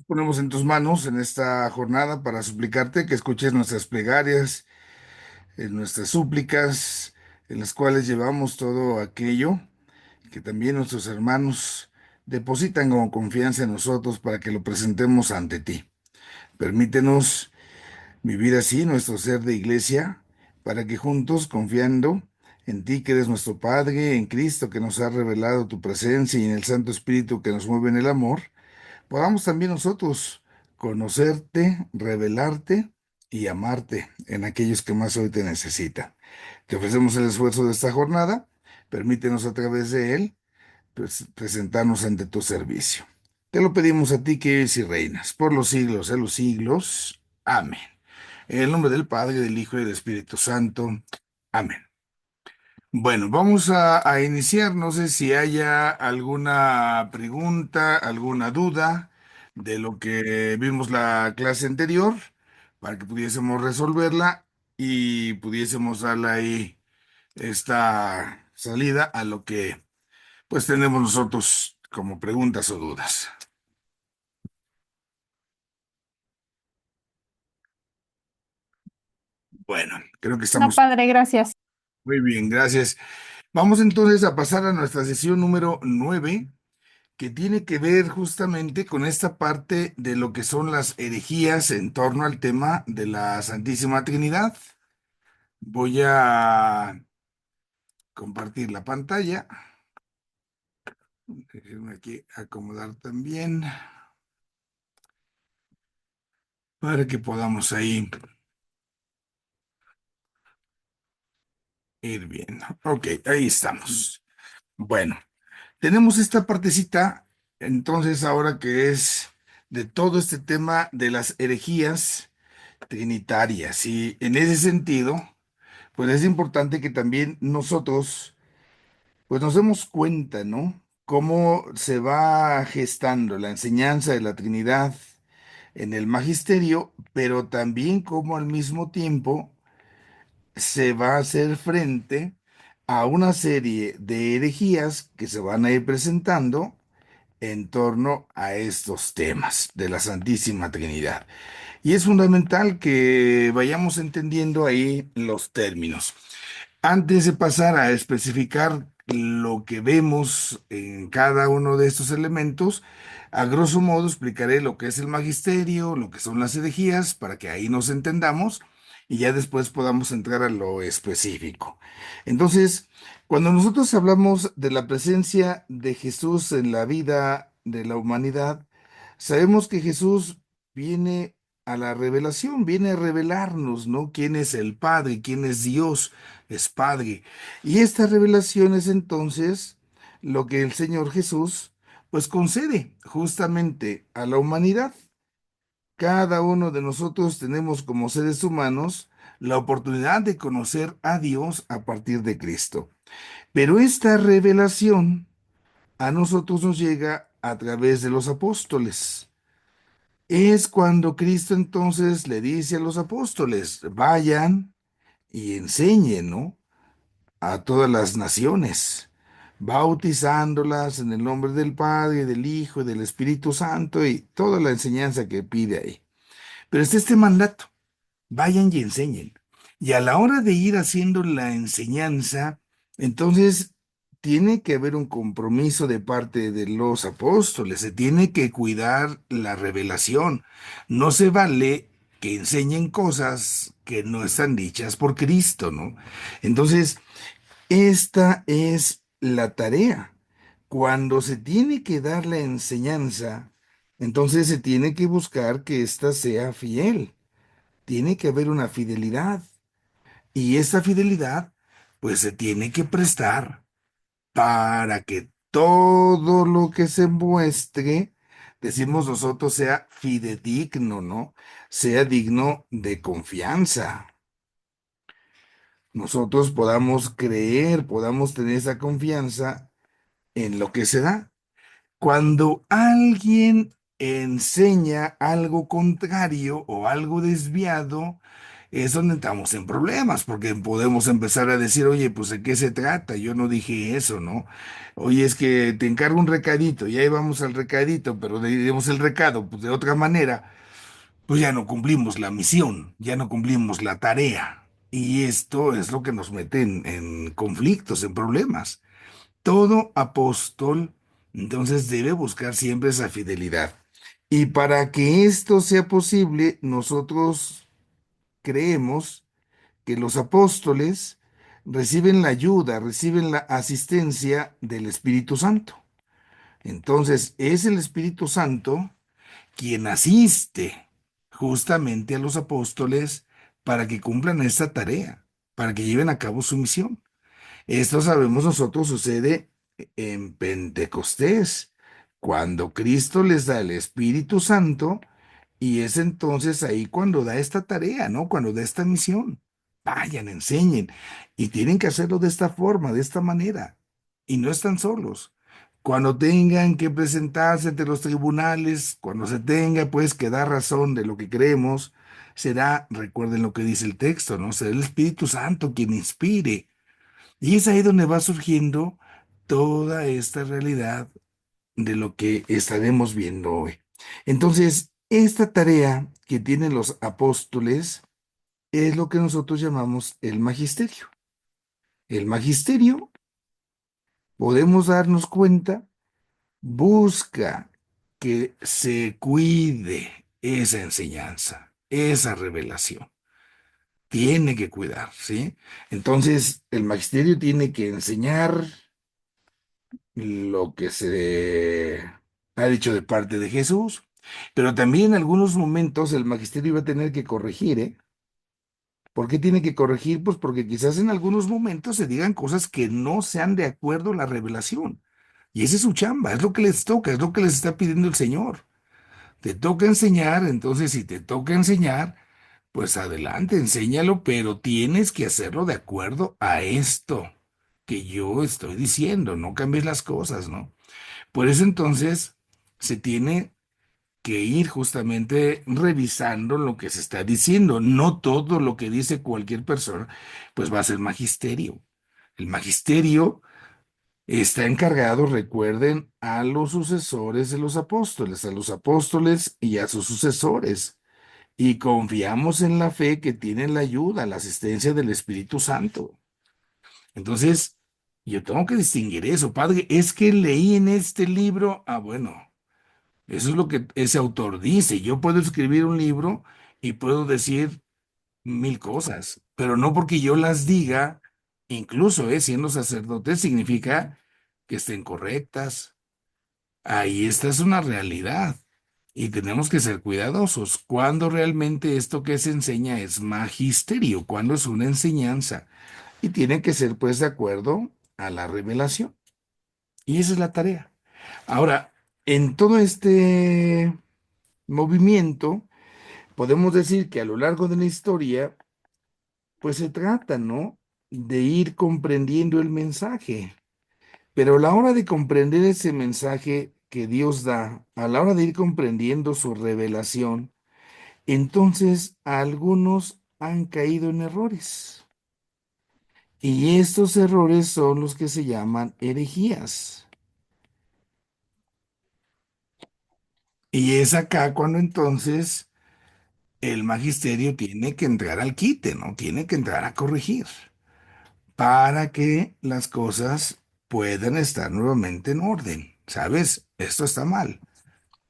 Ponemos en tus manos en esta jornada para suplicarte que escuches nuestras plegarias, nuestras súplicas, en las cuales llevamos todo aquello que también nuestros hermanos depositan como confianza en nosotros para que lo presentemos ante ti. Permítenos vivir así nuestro ser de iglesia, para que juntos, confiando en ti que eres nuestro Padre, en Cristo que nos ha revelado tu presencia y en el Santo Espíritu que nos mueve en el amor, podamos también nosotros conocerte, revelarte y amarte en aquellos que más hoy te necesitan. Te ofrecemos el esfuerzo de esta jornada. Permítenos a través de él presentarnos ante tu servicio. Te lo pedimos a ti que vives y reinas por los siglos de los siglos. Amén. En el nombre del Padre, del Hijo y del Espíritu Santo. Amén. Bueno, vamos a iniciar. No sé si haya alguna pregunta, alguna duda de lo que vimos la clase anterior, para que pudiésemos resolverla y pudiésemos darle ahí esta salida a lo que pues tenemos nosotros como preguntas o dudas. Bueno, creo que No, estamos padre, gracias. muy bien, gracias. Vamos entonces a pasar a nuestra sesión número 9, que tiene que ver justamente con esta parte de lo que son las herejías en torno al tema de la Santísima Trinidad. Voy a compartir la pantalla. Déjenme aquí acomodar también para que podamos ahí ir viendo. Ok, ahí estamos. Bueno, tenemos esta partecita, entonces ahora que es de todo este tema de las herejías trinitarias. Y en ese sentido, pues es importante que también nosotros, pues nos demos cuenta, ¿no? Cómo se va gestando la enseñanza de la Trinidad en el magisterio, pero también cómo al mismo tiempo se va a hacer frente a una serie de herejías que se van a ir presentando en torno a estos temas de la Santísima Trinidad. Y es fundamental que vayamos entendiendo ahí los términos. Antes de pasar a especificar lo que vemos en cada uno de estos elementos, a grosso modo explicaré lo que es el magisterio, lo que son las herejías, para que ahí nos entendamos y ya después podamos entrar a lo específico. Entonces, cuando nosotros hablamos de la presencia de Jesús en la vida de la humanidad, sabemos que Jesús viene a la revelación, viene a revelarnos, ¿no? ¿Quién es el Padre? ¿Quién es Dios? Es Padre. Y esta revelación es entonces lo que el Señor Jesús pues concede justamente a la humanidad. Cada uno de nosotros tenemos como seres humanos la oportunidad de conocer a Dios a partir de Cristo. Pero esta revelación a nosotros nos llega a través de los apóstoles. Es cuando Cristo entonces le dice a los apóstoles, vayan y enseñen, ¿no? A todas las naciones, bautizándolas en el nombre del Padre, del Hijo y del Espíritu Santo y toda la enseñanza que pide ahí. Pero está este mandato, vayan y enseñen. Y a la hora de ir haciendo la enseñanza, entonces tiene que haber un compromiso de parte de los apóstoles, se tiene que cuidar la revelación. No se vale que enseñen cosas que no están dichas por Cristo, ¿no? Entonces, esta es la tarea. Cuando se tiene que dar la enseñanza, entonces se tiene que buscar que ésta sea fiel. Tiene que haber una fidelidad. Y esa fidelidad, pues se tiene que prestar para que todo lo que se muestre, decimos nosotros, sea fidedigno, ¿no? Sea digno de confianza. Nosotros podamos creer, podamos tener esa confianza en lo que se da. Cuando alguien enseña algo contrario o algo desviado, es donde estamos en problemas, porque podemos empezar a decir, oye, pues ¿de qué se trata? Yo no dije eso, ¿no? Oye, es que te encargo un recadito, y ahí vamos al recadito, pero le dimos el recado, pues de otra manera, pues ya no cumplimos la misión, ya no cumplimos la tarea. Y esto es lo que nos mete en conflictos, en problemas. Todo apóstol, entonces, debe buscar siempre esa fidelidad. Y para que esto sea posible, nosotros creemos que los apóstoles reciben la ayuda, reciben la asistencia del Espíritu Santo. Entonces, es el Espíritu Santo quien asiste justamente a los apóstoles para que cumplan esta tarea, para que lleven a cabo su misión. Esto sabemos nosotros sucede en Pentecostés, cuando Cristo les da el Espíritu Santo y es entonces ahí cuando da esta tarea, ¿no? Cuando da esta misión. Vayan, enseñen. Y tienen que hacerlo de esta forma, de esta manera. Y no están solos. Cuando tengan que presentarse ante los tribunales, cuando se tenga pues que dar razón de lo que creemos, será, recuerden lo que dice el texto, ¿no? Será el Espíritu Santo quien inspire. Y es ahí donde va surgiendo toda esta realidad de lo que estaremos viendo hoy. Entonces, esta tarea que tienen los apóstoles es lo que nosotros llamamos el magisterio. El magisterio, podemos darnos cuenta, busca que se cuide esa enseñanza, esa revelación. Tiene que cuidar, ¿sí? Entonces, el magisterio tiene que enseñar lo que se ha dicho de parte de Jesús, pero también en algunos momentos el magisterio va a tener que corregir, ¿eh? ¿Por qué tiene que corregir? Pues porque quizás en algunos momentos se digan cosas que no sean de acuerdo a la revelación. Y esa es su chamba, es lo que les toca, es lo que les está pidiendo el Señor. Te toca enseñar, entonces si te toca enseñar, pues adelante, enséñalo, pero tienes que hacerlo de acuerdo a esto que yo estoy diciendo, no cambies las cosas, ¿no? Por eso entonces se tiene que ir justamente revisando lo que se está diciendo. No todo lo que dice cualquier persona, pues va a ser magisterio. El magisterio está encargado, recuerden, a los sucesores de a los apóstoles y a sus sucesores. Y confiamos en la fe que tienen la ayuda, la asistencia del Espíritu Santo. Entonces, yo tengo que distinguir eso, padre. Es que leí en este libro, bueno. Eso es lo que ese autor dice. Yo puedo escribir un libro y puedo decir mil cosas, pero no porque yo las diga, incluso siendo sacerdote, significa que estén correctas. Ahí esta es una realidad y tenemos que ser cuidadosos. Cuando realmente esto que se enseña es magisterio, cuando es una enseñanza y tiene que ser pues de acuerdo a la revelación. Y esa es la tarea. Ahora, en todo este movimiento, podemos decir que a lo largo de la historia, pues se trata, ¿no? De ir comprendiendo el mensaje. Pero a la hora de comprender ese mensaje que Dios da, a la hora de ir comprendiendo su revelación, entonces algunos han caído en errores. Y estos errores son los que se llaman herejías. Y es acá cuando entonces el magisterio tiene que entrar al quite, ¿no? Tiene que entrar a corregir para que las cosas puedan estar nuevamente en orden. ¿Sabes? Esto está mal.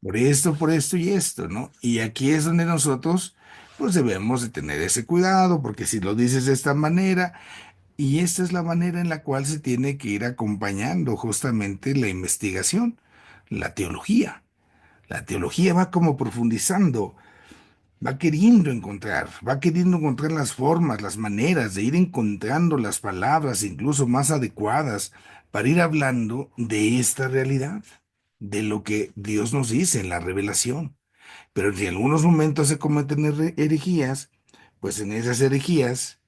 Por esto y esto, ¿no? Y aquí es donde nosotros, pues debemos de tener ese cuidado, porque si lo dices de esta manera, y esta es la manera en la cual se tiene que ir acompañando justamente la investigación, la teología. La teología va como profundizando, va queriendo encontrar las formas, las maneras de ir encontrando las palabras incluso más adecuadas para ir hablando de esta realidad, de lo que Dios nos dice en la revelación. Pero si en algunos momentos se cometen herejías, pues en esas herejías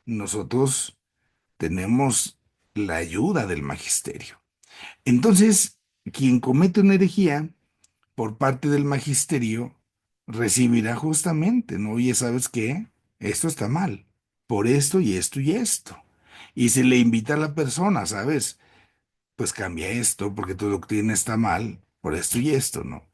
nosotros tenemos la ayuda del magisterio. Entonces, quien comete una herejía, por parte del magisterio recibirá justamente, ¿no? Oye, ¿sabes qué? esto está mal, por esto y esto y esto. Y se le invita a la persona, ¿sabes? Pues cambia esto porque tu doctrina está mal, por esto y esto, ¿no?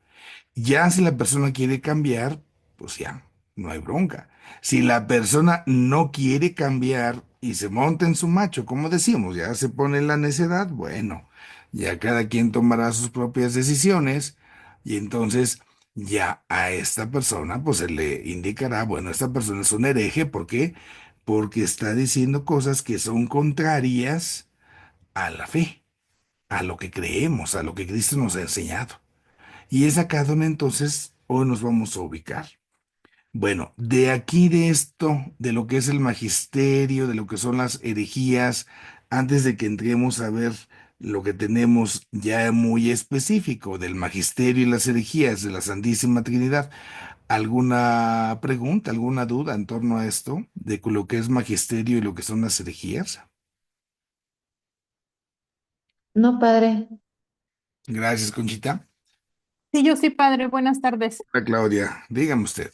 Ya si la persona quiere cambiar, pues ya, no hay bronca. Si la persona no quiere cambiar y se monta en su macho, como decimos, ya se pone en la necedad, bueno, ya cada quien tomará sus propias decisiones y entonces ya a esta persona pues se le indicará, bueno, esta persona es un hereje, ¿por qué? Porque está diciendo cosas que son contrarias a la fe, a lo que creemos, a lo que Cristo nos ha enseñado. Y es acá donde entonces hoy nos vamos a ubicar. Bueno, de aquí de esto, de lo que es el magisterio, de lo que son las herejías, antes de que entremos a ver lo que tenemos ya muy específico del magisterio y las herejías de la Santísima Trinidad, ¿alguna pregunta, alguna duda en torno a esto, de lo que es magisterio y lo que son las herejías? No, padre. Gracias, Conchita. Sí, yo sí, padre. Buenas tardes. Hola, Claudia, dígame usted.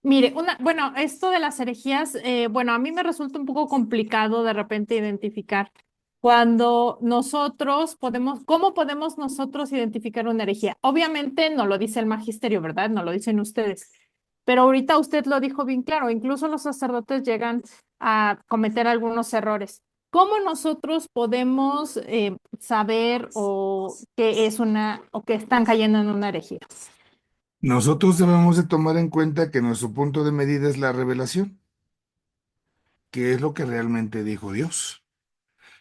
Mire, bueno, esto de las herejías, bueno, a mí me resulta un poco complicado de repente identificar cuando nosotros podemos, ¿cómo podemos nosotros identificar una herejía? Obviamente no lo dice el magisterio, ¿verdad? No lo dicen ustedes. Pero ahorita usted lo dijo bien claro, incluso los sacerdotes llegan a cometer algunos errores. ¿Cómo nosotros podemos saber o que es una o que están cayendo en una herejía? Nosotros debemos de tomar en cuenta que nuestro punto de medida es la revelación, que es lo que realmente dijo Dios.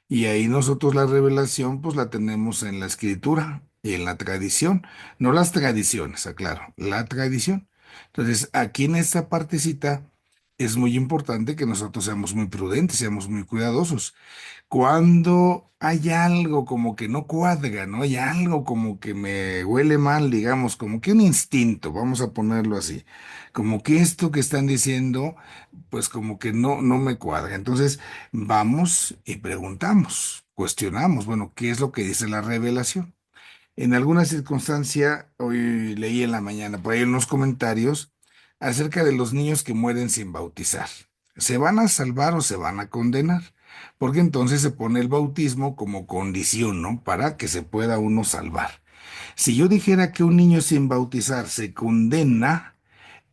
Y ahí nosotros la revelación pues la tenemos en la escritura y en la tradición, no las tradiciones, aclaro, la tradición. Entonces, aquí en esta partecita es muy importante que nosotros seamos muy prudentes, seamos muy cuidadosos. Cuando hay algo como que no cuadra, ¿no? Hay algo como que me huele mal, digamos, como que un instinto, vamos a ponerlo así, como que esto que están diciendo, pues como que no me cuadra. Entonces, vamos y preguntamos, cuestionamos, bueno, ¿qué es lo que dice la revelación? En alguna circunstancia, hoy leí en la mañana, por ahí en los comentarios, acerca de los niños que mueren sin bautizar. ¿Se van a salvar o se van a condenar? Porque entonces se pone el bautismo como condición, ¿no? Para que se pueda uno salvar. Si yo dijera que un niño sin bautizar se condena,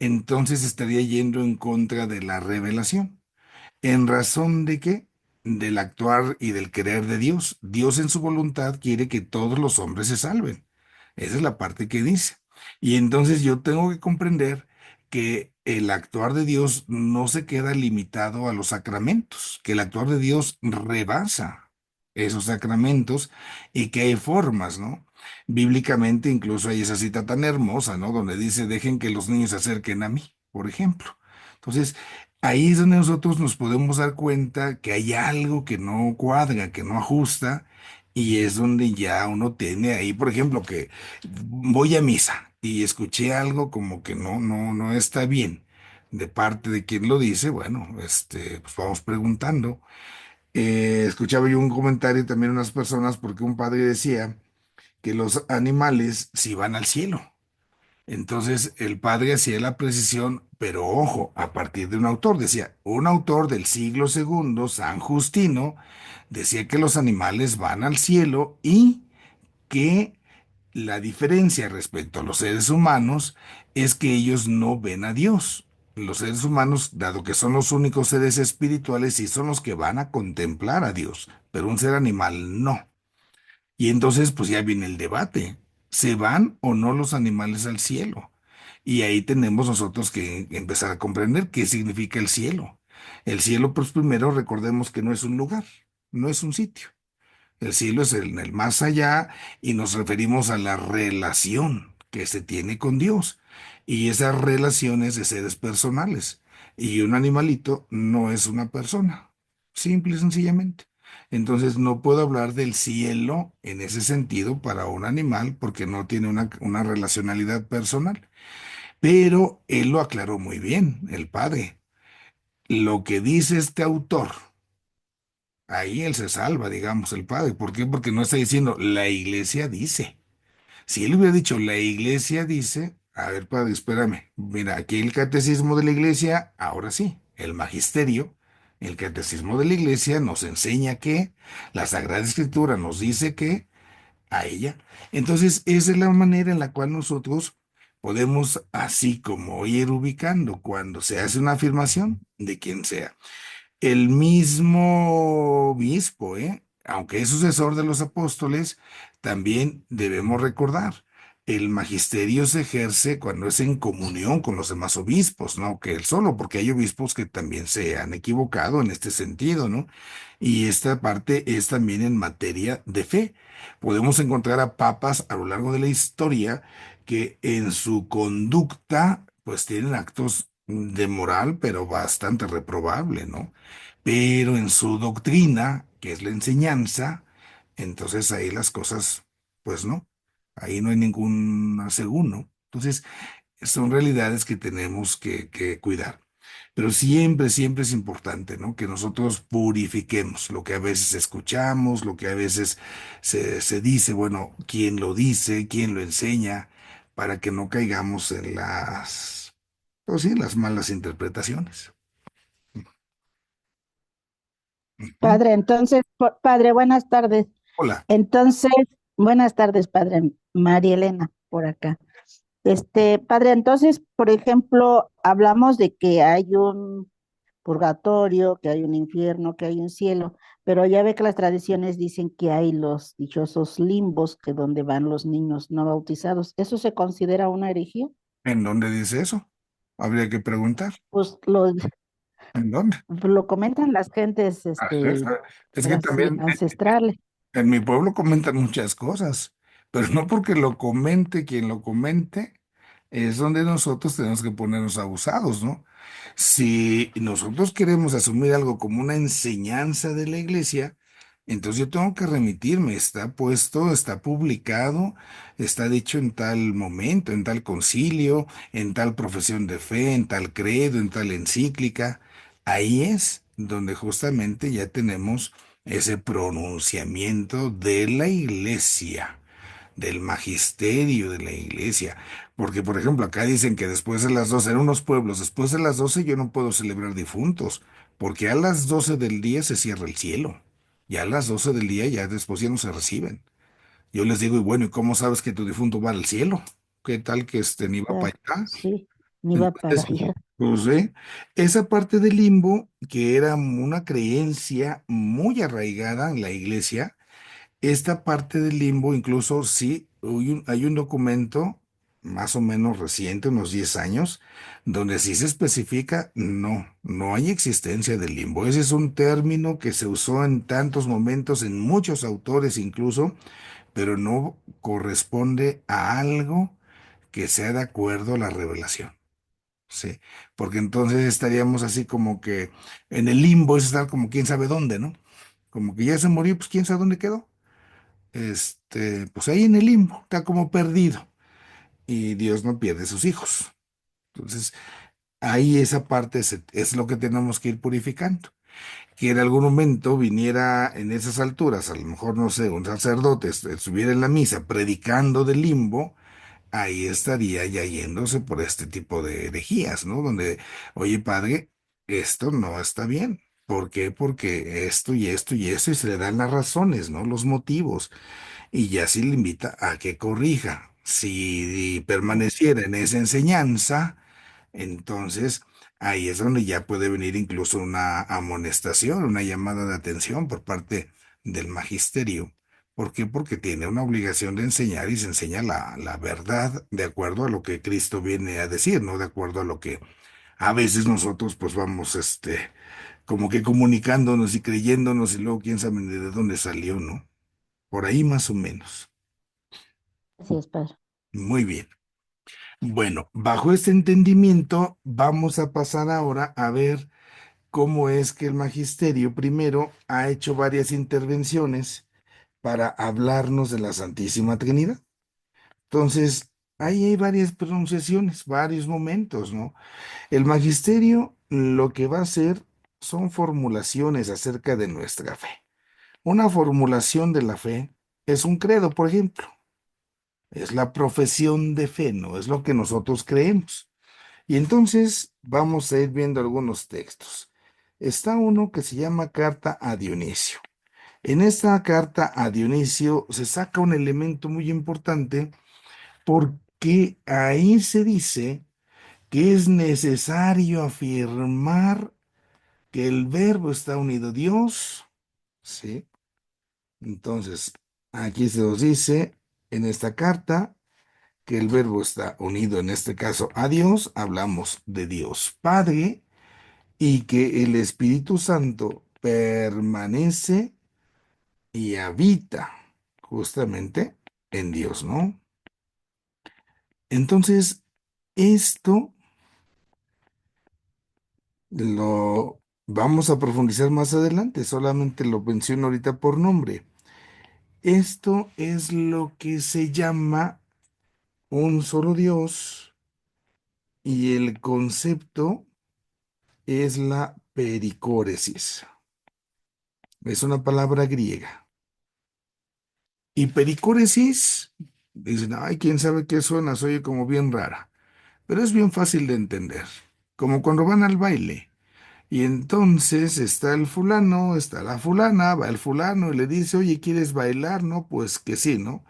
entonces estaría yendo en contra de la revelación. ¿En razón de qué? Del actuar y del querer de Dios. Dios en su voluntad quiere que todos los hombres se salven. Esa es la parte que dice. Y entonces yo tengo que comprender que el actuar de Dios no se queda limitado a los sacramentos, que el actuar de Dios rebasa esos sacramentos y que hay formas, ¿no? Bíblicamente incluso hay esa cita tan hermosa, ¿no? Donde dice, dejen que los niños se acerquen a mí, por ejemplo. Entonces, ahí es donde nosotros nos podemos dar cuenta que hay algo que no cuadra, que no ajusta, y es donde ya uno tiene ahí, por ejemplo, que voy a misa y escuché algo como que no está bien de parte de quien lo dice, bueno, pues vamos preguntando. Escuchaba yo un comentario también de unas personas porque un padre decía que los animales sí van al cielo. Entonces el padre hacía la precisión, pero ojo, a partir de un autor, decía, un autor del siglo segundo, San Justino, decía que los animales van al cielo y que la diferencia respecto a los seres humanos es que ellos no ven a Dios. Los seres humanos, dado que son los únicos seres espirituales, sí son los que van a contemplar a Dios, pero un ser animal no. Y entonces, pues ya viene el debate. ¿Se van o no los animales al cielo? Y ahí tenemos nosotros que empezar a comprender qué significa el cielo. El cielo, pues primero recordemos que no es un lugar, no es un sitio. El cielo es el más allá y nos referimos a la relación que se tiene con Dios. Y esas relaciones de seres personales. Y un animalito no es una persona, simple y sencillamente. Entonces no puedo hablar del cielo en ese sentido para un animal porque no tiene una relacionalidad personal. Pero él lo aclaró muy bien, el padre. Lo que dice este autor, ahí él se salva, digamos, el padre. ¿Por qué? Porque no está diciendo la iglesia dice. Si él hubiera dicho la iglesia dice, a ver, padre, espérame. Mira, aquí el catecismo de la iglesia, ahora sí. el magisterio, el catecismo de la iglesia nos enseña que, la Sagrada Escritura nos dice que, a ella. Entonces, esa es la manera en la cual nosotros podemos, así como ir ubicando cuando se hace una afirmación de quien sea. El mismo obispo, aunque es sucesor de los apóstoles, también debemos recordar, el magisterio se ejerce cuando es en comunión con los demás obispos, no que él solo, porque hay obispos que también se han equivocado en este sentido, ¿no? Y esta parte es también en materia de fe. Podemos encontrar a papas a lo largo de la historia que en su conducta, pues tienen actos de moral, pero bastante reprobable, ¿no? Pero en su doctrina, que es la enseñanza, entonces ahí las cosas, pues no, ahí no hay ningún asegún, ¿no? Entonces, son realidades que tenemos que cuidar. Pero siempre, siempre es importante, ¿no? Que nosotros purifiquemos lo que a veces escuchamos, lo que a veces se dice, bueno, quién lo dice, quién lo enseña, para que no caigamos en pues sí, las malas interpretaciones. Ujú. Padre, entonces, padre, buenas tardes. Hola. Entonces, buenas tardes, padre. María Elena, por acá. Padre, entonces, por ejemplo, hablamos de que hay un purgatorio, que hay un infierno, que hay un cielo, pero ya ve que las tradiciones dicen que hay los dichosos limbos, que donde van los niños no bautizados. ¿Eso se considera una herejía? ¿En dónde dice eso? Habría que preguntar. Pues ¿En dónde? lo comentan las gentes, Es que ahora sí, también ancestrales. en mi pueblo comentan muchas cosas, pero no porque lo comente quien lo comente, es donde nosotros tenemos que ponernos abusados, ¿no? Si nosotros queremos asumir algo como una enseñanza de la iglesia, entonces yo tengo que remitirme, está puesto, está publicado, está dicho en tal momento, en tal concilio, en tal profesión de fe, en tal credo, en tal encíclica. Ahí es donde justamente ya tenemos ese pronunciamiento de la iglesia, del magisterio de la iglesia. Porque, por ejemplo, acá dicen que después de las 12 en unos pueblos, después de las 12 yo no puedo celebrar difuntos, porque a las 12 del día se cierra el cielo. Y a las 12 del día ya después ya no se reciben. Yo les digo, y bueno, ¿y cómo sabes que tu difunto va al cielo? ¿Qué tal que ni va para allá? Sí, ni va para Entonces, allá. pues, esa parte del limbo, que era una creencia muy arraigada en la iglesia, esta parte del limbo, incluso sí, hay un documento más o menos reciente, unos 10 años, donde sí se especifica, no, no hay existencia del limbo. Ese es un término que se usó en tantos momentos, en muchos autores incluso, pero no corresponde a algo que sea de acuerdo a la revelación. Sí, porque entonces estaríamos así como que en el limbo es estar como quién sabe dónde, ¿no? Como que ya se murió, pues quién sabe dónde quedó. Pues ahí en el limbo, está como perdido. Y Dios no pierde sus hijos. Entonces, ahí esa parte es lo que tenemos que ir purificando. Que en algún momento viniera en esas alturas, a lo mejor, no sé, un sacerdote estuviera en la misa predicando del limbo, ahí estaría ya yéndose por este tipo de herejías, ¿no? Donde, oye, padre, esto no está bien. ¿Por qué? Porque esto y esto y esto, y se le dan las razones, ¿no? Los motivos. Y ya se le invita a que corrija. Si permaneciera en esa enseñanza, entonces ahí es donde ya puede venir incluso una amonestación, una llamada de atención por parte del magisterio. ¿Por qué? Porque tiene una obligación de enseñar y se enseña la verdad de acuerdo a lo que Cristo viene a decir, no de acuerdo a lo que a veces nosotros pues vamos, como que comunicándonos y creyéndonos y luego quién sabe ni de dónde salió, ¿no? Por ahí más o menos. Así es, padre. Muy bien. Bueno, bajo este entendimiento, vamos a pasar ahora a ver cómo es que el magisterio primero ha hecho varias intervenciones para hablarnos de la Santísima Trinidad. Entonces, ahí hay varias pronunciaciones, varios momentos, ¿no? El magisterio lo que va a hacer son formulaciones acerca de nuestra fe. Una formulación de la fe es un credo, por ejemplo. Es la profesión de fe, no es lo que nosotros creemos. Y entonces vamos a ir viendo algunos textos. Está uno que se llama Carta a Dionisio. En esta carta a Dionisio se saca un elemento muy importante porque ahí se dice que es necesario afirmar que el verbo está unido a Dios, ¿sí? Entonces, aquí se nos dice en esta carta que el verbo está unido, en este caso, a Dios, hablamos de Dios Padre, y que el Espíritu Santo permanece y habita justamente en Dios, ¿no? Entonces, esto lo vamos a profundizar más adelante, solamente lo menciono ahorita por nombre. Esto es lo que se llama un solo Dios y el concepto es la pericóresis. Es una palabra griega. Y pericóresis, dicen, ay, quién sabe qué suena, se oye como bien rara, pero es bien fácil de entender, como cuando van al baile. Y entonces está el fulano, está la fulana, va el fulano y le dice, oye, ¿quieres bailar? No, pues que sí, ¿no?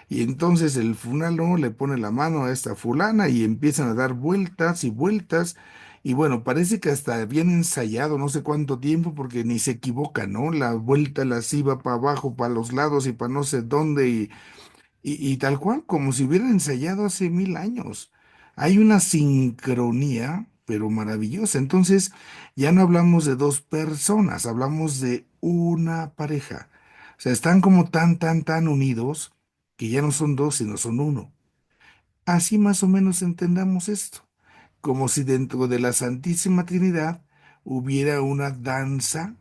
Y entonces el fulano le pone la mano a esta fulana y empiezan a dar vueltas y vueltas. Y bueno, parece que hasta bien ensayado, no sé cuánto tiempo, porque ni se equivoca, ¿no? La vuelta las iba para abajo, para los lados y para no sé dónde. Y tal cual, como si hubiera ensayado hace 1000 años. Hay una sincronía, pero maravillosa. Entonces, ya no hablamos de dos personas, hablamos de una pareja. O sea, están como tan unidos que ya no son dos, sino son uno. Así más o menos entendamos esto. Como si dentro de la Santísima Trinidad hubiera una danza,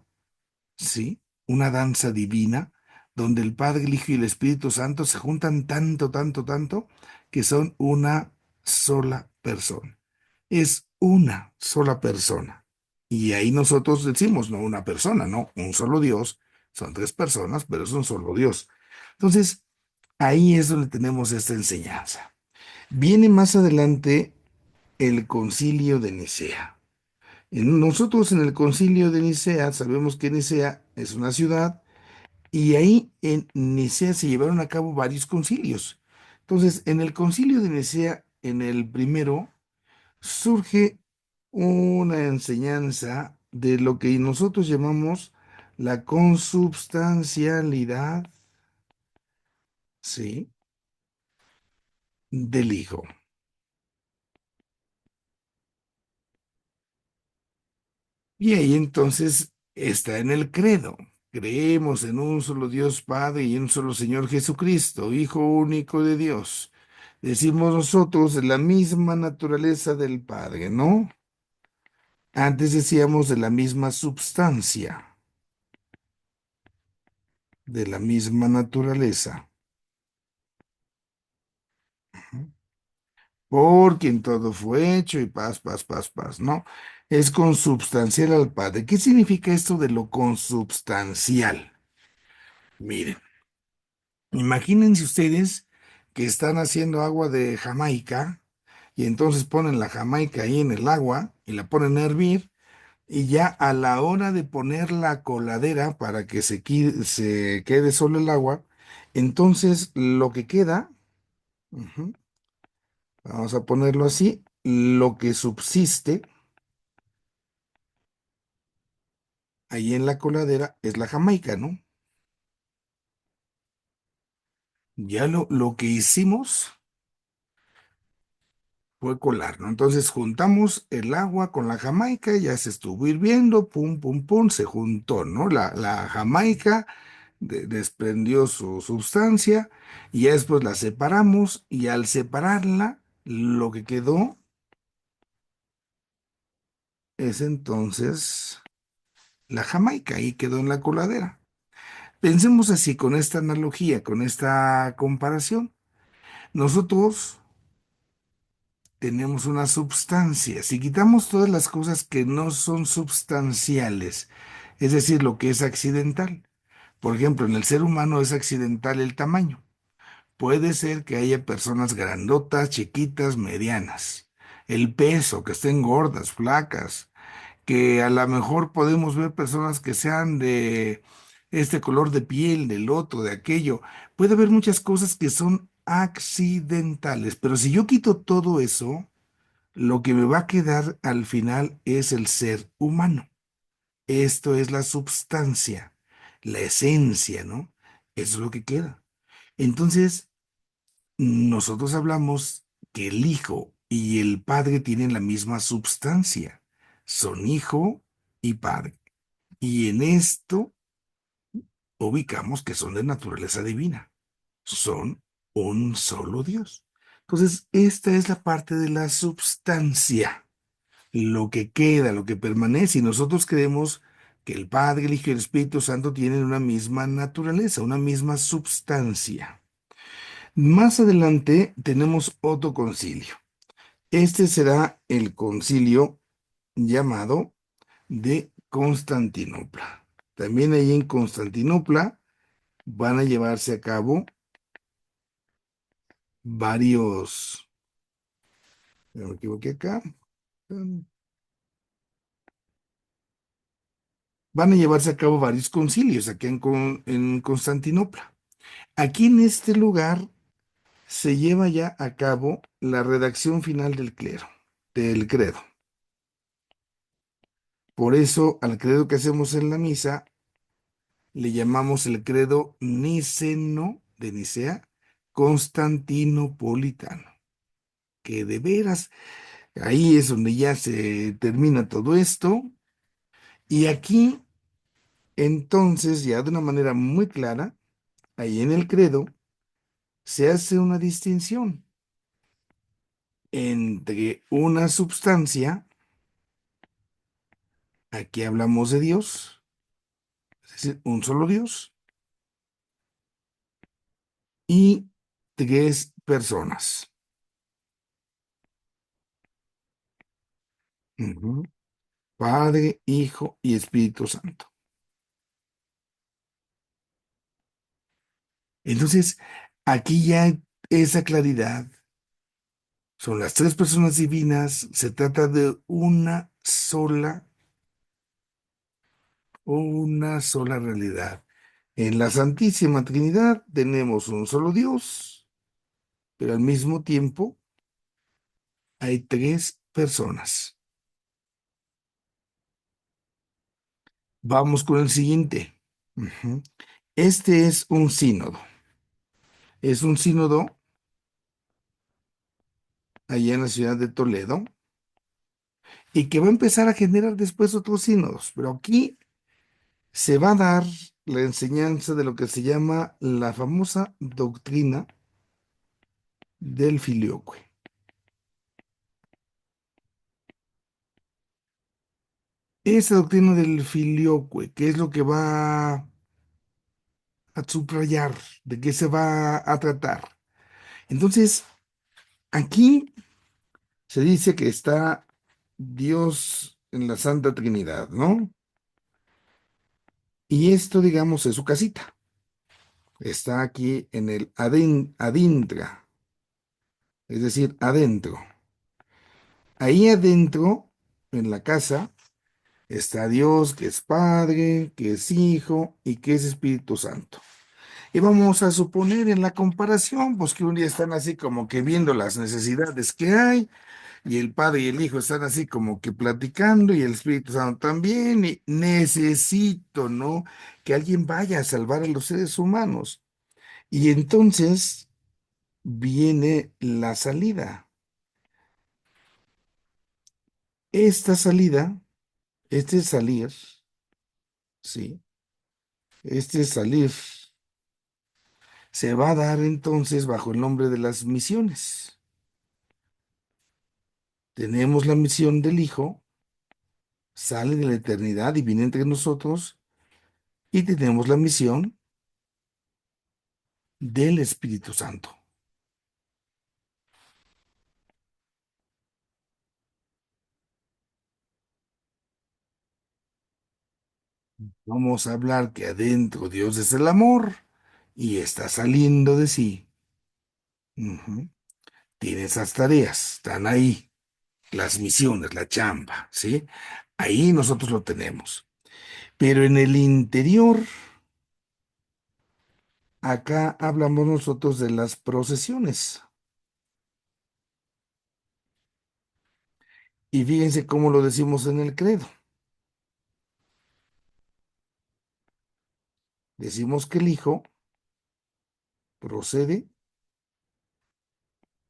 ¿sí? Una danza divina, donde el Padre, el Hijo y el Espíritu Santo se juntan tanto, que son una sola persona. Es una sola persona. Y ahí nosotros decimos, no una persona, no, un solo Dios. Son tres personas, pero es un solo Dios. Entonces, ahí es donde tenemos esta enseñanza. Viene más adelante el concilio de Nicea. Nosotros en el concilio de Nicea sabemos que Nicea es una ciudad y ahí en Nicea se llevaron a cabo varios concilios. Entonces, en el concilio de Nicea, en el primero, surge una enseñanza de lo que nosotros llamamos la consubstancialidad, ¿sí? Del Hijo. Y ahí entonces está en el credo. Creemos en un solo Dios Padre y en un solo Señor Jesucristo, Hijo único de Dios. Decimos nosotros de la misma naturaleza del Padre, ¿no? Antes decíamos de la misma substancia, de la misma naturaleza. Por quien todo fue hecho y paz, ¿no? Es consubstancial al Padre. ¿Qué significa esto de lo consubstancial? Miren. Imagínense ustedes que están haciendo agua de Jamaica y entonces ponen la Jamaica ahí en el agua y la ponen a hervir y ya a la hora de poner la coladera para que se quede solo el agua, entonces lo que queda, ujú, vamos a ponerlo así, lo que subsiste ahí en la coladera es la Jamaica, ¿no? Ya lo que hicimos fue colar, ¿no? Entonces juntamos el agua con la Jamaica, ya se estuvo hirviendo, pum, se juntó, ¿no? La Jamaica desprendió su sustancia y ya después la separamos y al separarla, lo que quedó es entonces la Jamaica, ahí quedó en la coladera. Pensemos así, con esta analogía, con esta comparación. Nosotros tenemos una substancia. Si quitamos todas las cosas que no son substanciales, es decir, lo que es accidental, por ejemplo, en el ser humano es accidental el tamaño. Puede ser que haya personas grandotas, chiquitas, medianas. el peso, que estén gordas, flacas, que a lo mejor podemos ver personas que sean de este color de piel, del otro, de aquello. Puede haber muchas cosas que son accidentales, pero si yo quito todo eso, lo que me va a quedar al final es el ser humano. Esto es la substancia, la esencia, ¿no? Eso es lo que queda. Entonces, nosotros hablamos que el Hijo y el Padre tienen la misma substancia. Son Hijo y Padre. Y en esto ubicamos que son de naturaleza divina. Son un solo Dios. Entonces, esta es la parte de la substancia, lo que queda, lo que permanece. Y nosotros creemos que el Padre, el Hijo y el Espíritu Santo tienen una misma naturaleza, una misma substancia. Más adelante tenemos otro concilio. Este será el concilio llamado de Constantinopla. También ahí en Constantinopla van a llevarse a cabo varios, no me equivoqué acá, mm, van a llevarse a cabo varios concilios aquí en Constantinopla. Aquí en este lugar se lleva ya a cabo la redacción final del credo. Por eso al credo que hacemos en la misa le llamamos el credo niceno de Nicea constantinopolitano, que de veras ahí es donde ya se termina todo esto. Y aquí, entonces, ya de una manera muy clara, ahí en el credo, se hace una distinción entre una substancia, aquí hablamos de Dios, es decir, un solo Dios, y tres personas. Ujú. Padre, Hijo y Espíritu Santo. Entonces, aquí ya hay esa claridad. Son las tres personas divinas, se trata de una sola realidad. En la Santísima Trinidad tenemos un solo Dios, pero al mismo tiempo hay tres personas. Vamos con el siguiente. Ujú. Este es un sínodo. Es un sínodo allá en la ciudad de Toledo y que va a empezar a generar después otros sínodos. Pero aquí se va a dar la enseñanza de lo que se llama la famosa doctrina del filioque. Esa doctrina del filioque, ¿qué es lo que va a subrayar? ¿De qué se va a tratar? Entonces, aquí se dice que está Dios en la Santa Trinidad, ¿no? Y esto, digamos, es su casita. Está aquí en el adintra, es decir, adentro. Ahí adentro, en la casa, está Dios, que es Padre, que es Hijo y que es Espíritu Santo. Y vamos a suponer en la comparación, pues que un día están así como que viendo las necesidades que hay, y el Padre y el Hijo están así como que platicando, y el Espíritu Santo también, y necesito, ¿no? Que alguien vaya a salvar a los seres humanos. Y entonces viene la salida. Esta salida, este salir, ¿sí? Este salir se va a dar entonces bajo el nombre de las misiones. Tenemos la misión del Hijo, sale de la eternidad y viene entre nosotros, y tenemos la misión del Espíritu Santo. Vamos a hablar que adentro Dios es el amor y está saliendo de sí. Ujú. Tiene esas tareas, están ahí. las misiones, la chamba, ¿sí? Ahí nosotros lo tenemos. Pero en el interior, acá hablamos nosotros de las procesiones. Y fíjense cómo lo decimos en el credo. Decimos que el Hijo procede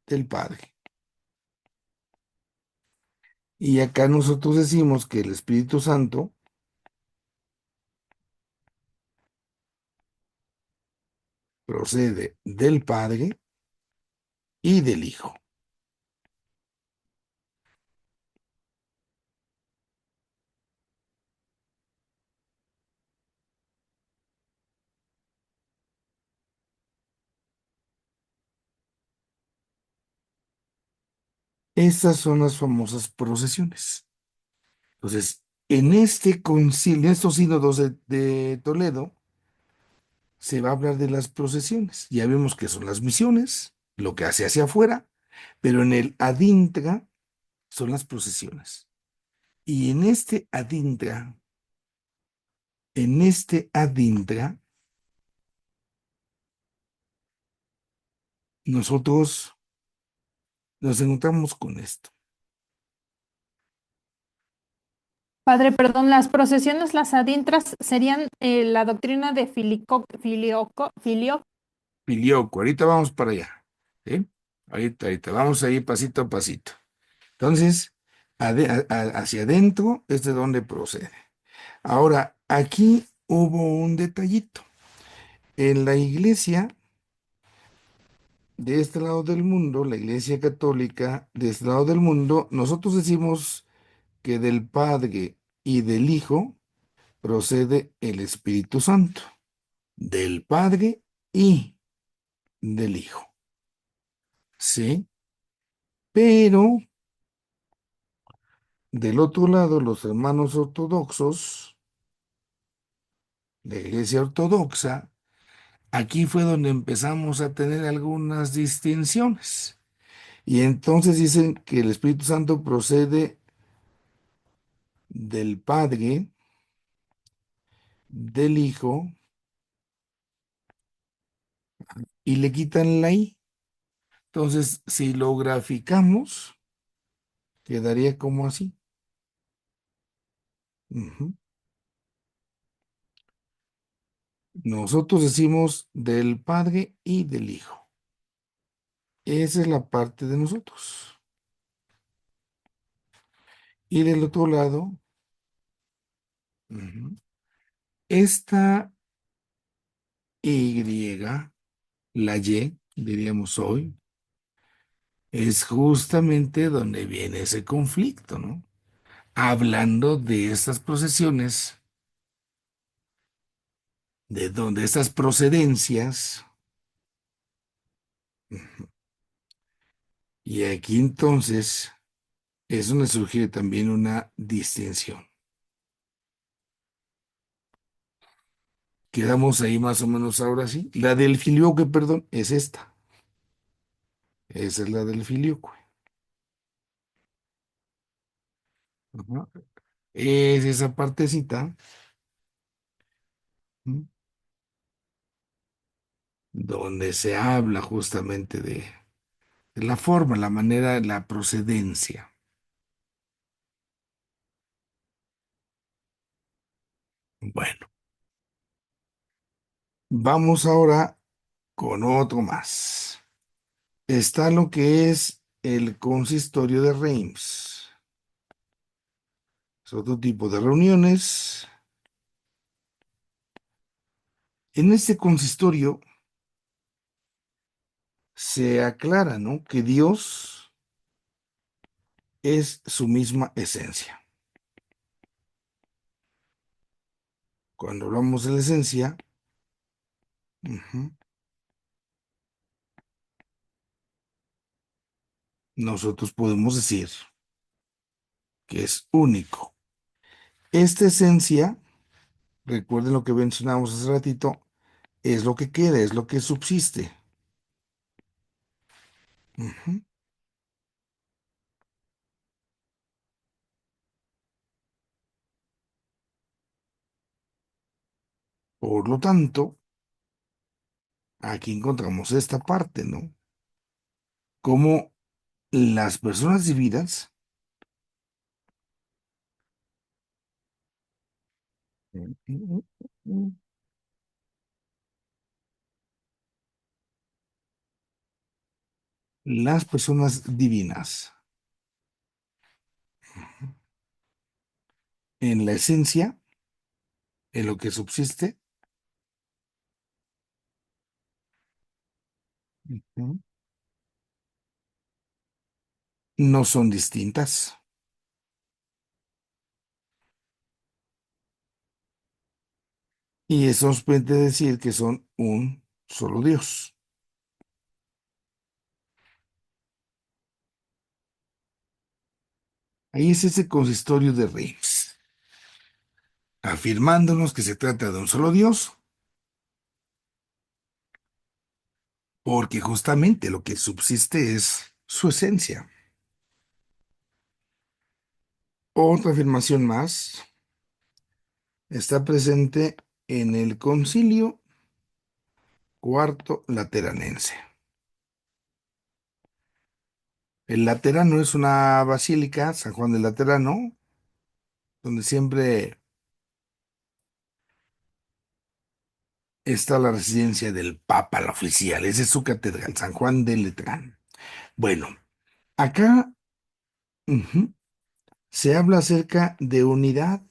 del Padre. Y acá nosotros decimos que el Espíritu Santo procede del Padre y del Hijo. Estas son las famosas procesiones. Entonces, en este concilio, en estos sínodos de Toledo, se va a hablar de las procesiones. Ya vemos que son las misiones, lo que hace hacia afuera, pero en el adintra son las procesiones. Y en este adintra, nosotros nos encontramos con esto. Padre, perdón, las procesiones, las adintras, serían la doctrina de Filioco, ahorita vamos para allá. ¿Sí? Ahorita, vamos ahí pasito a pasito. Entonces, hacia adentro es de donde procede. Ahora, aquí hubo un detallito. En la iglesia de este lado del mundo, la iglesia católica de este lado del mundo, nosotros decimos que del Padre y del Hijo procede el Espíritu Santo. Del Padre y del Hijo. ¿Sí? Pero del otro lado, los hermanos ortodoxos, la iglesia ortodoxa, aquí fue donde empezamos a tener algunas distinciones. Y entonces dicen que el Espíritu Santo procede del Padre, del Hijo, y le quitan la I. Entonces, si lo graficamos, quedaría como así. Ujú. Nosotros decimos del Padre y del Hijo. Esa es la parte de nosotros. Y del otro lado, ujú, esta Y, la Y, diríamos hoy, es justamente donde viene ese conflicto, ¿no? Hablando de estas procesiones, de donde estas procedencias, y aquí entonces es donde surge también una distinción. Quedamos ahí más o menos ahora sí. La del filioque, perdón, es esta. Esa es la del filioque. Ajá. Es esa partecita, ¿m? Donde se habla justamente de la forma, la manera, la procedencia. Bueno, vamos ahora con otro más. Está lo que es el consistorio de Reims. Es otro tipo de reuniones. En este consistorio se aclara, ¿no?, que Dios es su misma esencia. Cuando hablamos de la esencia, ujú, nosotros podemos decir que es único. Esta esencia, recuerden lo que mencionamos hace ratito, es lo que queda, es lo que subsiste. Ujú. Por lo tanto, aquí encontramos esta parte, ¿no? Como las personas divinas, las personas divinas, en la esencia, en lo que subsiste, ujú, no son distintas. Y eso nos puede decir que son un solo Dios. Ahí es ese consistorio de Reims, afirmándonos que se trata de un solo Dios, porque justamente lo que subsiste es su esencia. Otra afirmación más está presente en el Concilio Cuarto Lateranense. El Laterano es una basílica, San Juan del Laterano, donde siempre está la residencia del Papa, la oficial. Esa es su catedral, San Juan del Laterano. Bueno, acá ujú, se habla acerca de unidad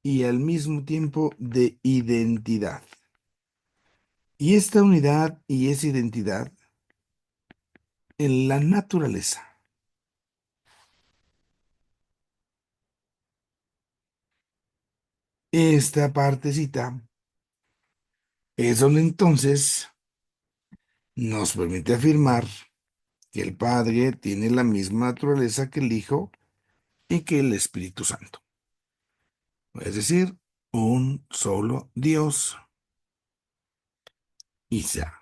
y al mismo tiempo de identidad. Y esta unidad y esa identidad en la naturaleza. Esta partecita es donde entonces nos permite afirmar que el Padre tiene la misma naturaleza que el Hijo y que el Espíritu Santo. Es decir, un solo Dios y ya.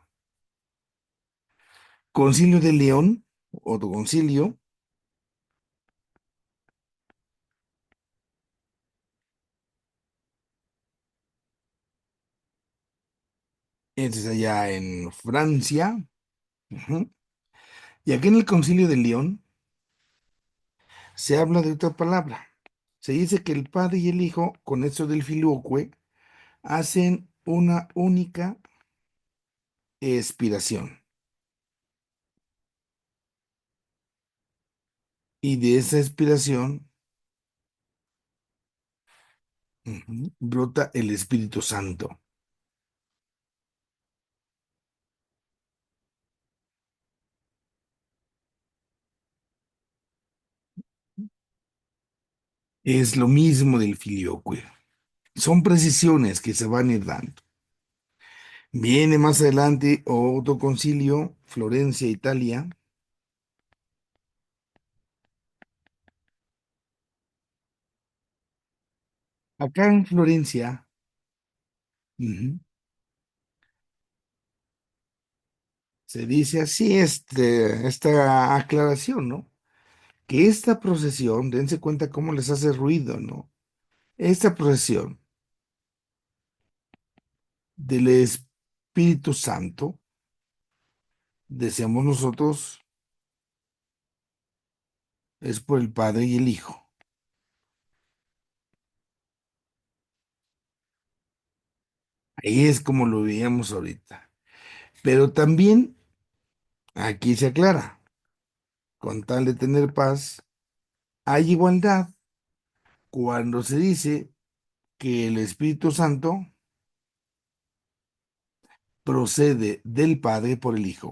Concilio de León, otro concilio, este es allá en Francia. Ujú. Y aquí en el Concilio de León se habla de otra palabra. Se dice que el Padre y el Hijo, con esto del filioque, hacen una única expiración. Y de esa expiración brota el Espíritu Santo. Es lo mismo del filioque. Son precisiones que se van a ir dando. Viene más adelante otro concilio, Florencia, Italia. Acá en Florencia, ujú, se dice así esta aclaración, ¿no? Que esta procesión, dense cuenta cómo les hace ruido, ¿no? Esta procesión del Espíritu Santo, decíamos nosotros, es por el Padre y el Hijo. Ahí es como lo veíamos ahorita. Pero también aquí se aclara, con tal de tener paz, hay igualdad cuando se dice que el Espíritu Santo procede del Padre por el Hijo.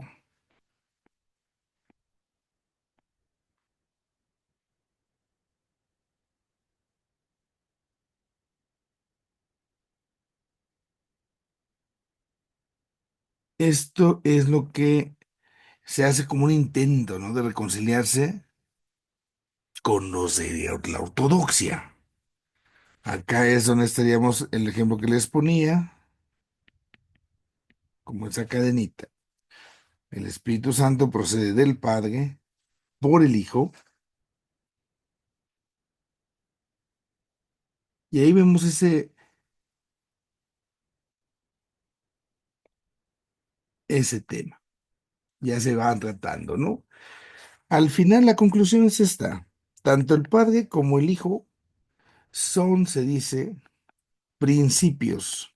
Esto es lo que se hace como un intento, ¿no? De reconciliarse con los de la ortodoxia. Acá es donde estaríamos el ejemplo que les ponía, como esa cadenita. El Espíritu Santo procede del Padre por el Hijo, y ahí vemos ese tema. Ya se van tratando, ¿no? Al final la conclusión es esta. Tanto el Padre como el Hijo son, se dice, principios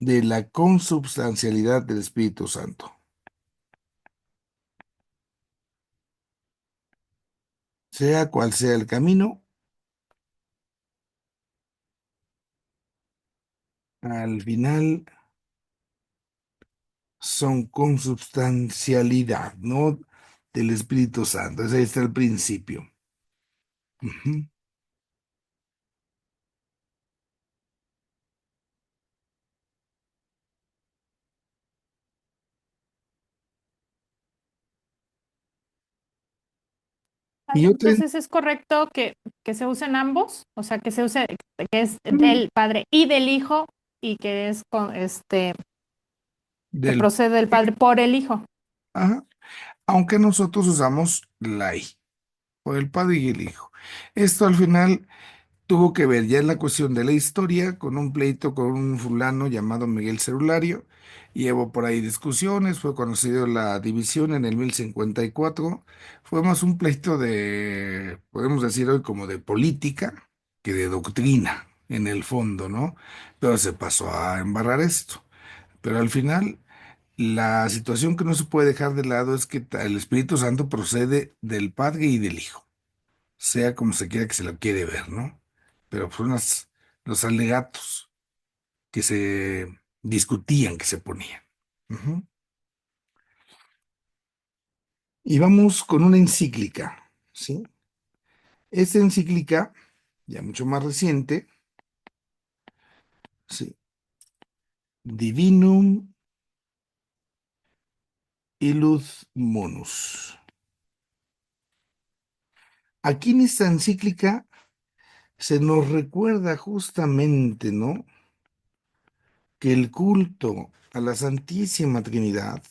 de la consubstancialidad del Espíritu Santo. Sea cual sea el camino, al final son consubstancialidad, ¿no? Del Espíritu Santo. Ese está el principio. Ujú. Y otra, Entonces es correcto que se usen ambos, o sea, que se use, que es del Padre y del Hijo, y que es que del, procede del Padre por el Hijo. ajá, aunque nosotros usamos la I, por el Padre y el Hijo. Esto al final tuvo que ver ya en la cuestión de la historia con un pleito con un fulano llamado Miguel Cerulario. Y hubo por ahí discusiones, fue conocido la división en el 1054. Fue más un pleito de, podemos decir hoy, como de política que de doctrina en el fondo, ¿no? Pero se pasó a embarrar esto. Pero al final, la situación que no se puede dejar de lado es que el Espíritu Santo procede del Padre y del Hijo, sea como se quiera que se lo quiere ver, ¿no? Pero son los alegatos que se discutían, que se ponían. Ujú. Y vamos con una encíclica, ¿sí? Esta encíclica, ya mucho más reciente, ¿sí? Divinum Illud Monus. Aquí en esta encíclica se nos recuerda justamente, ¿no? Que el culto a la Santísima Trinidad,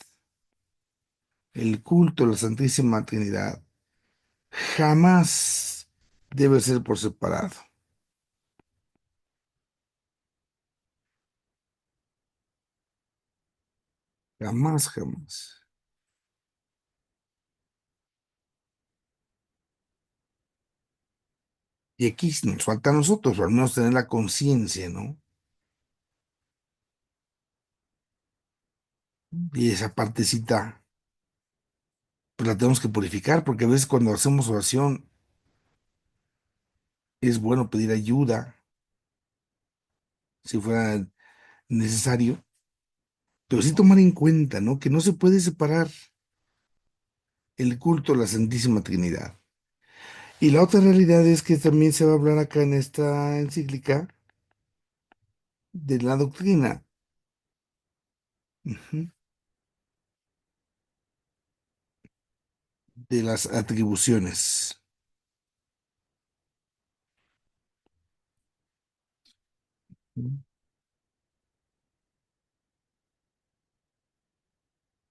el culto a la Santísima Trinidad, jamás debe ser por separado. Jamás, jamás. Y aquí nos falta a nosotros, o al menos tener la conciencia, ¿no? Y esa partecita, pues la tenemos que purificar, porque a veces cuando hacemos oración es bueno pedir ayuda, si fuera necesario, pero sí tomar en cuenta, ¿no? Que no se puede separar el culto a la Santísima Trinidad. Y la otra realidad es que también se va a hablar acá en esta encíclica de la doctrina, ujú, de las atribuciones.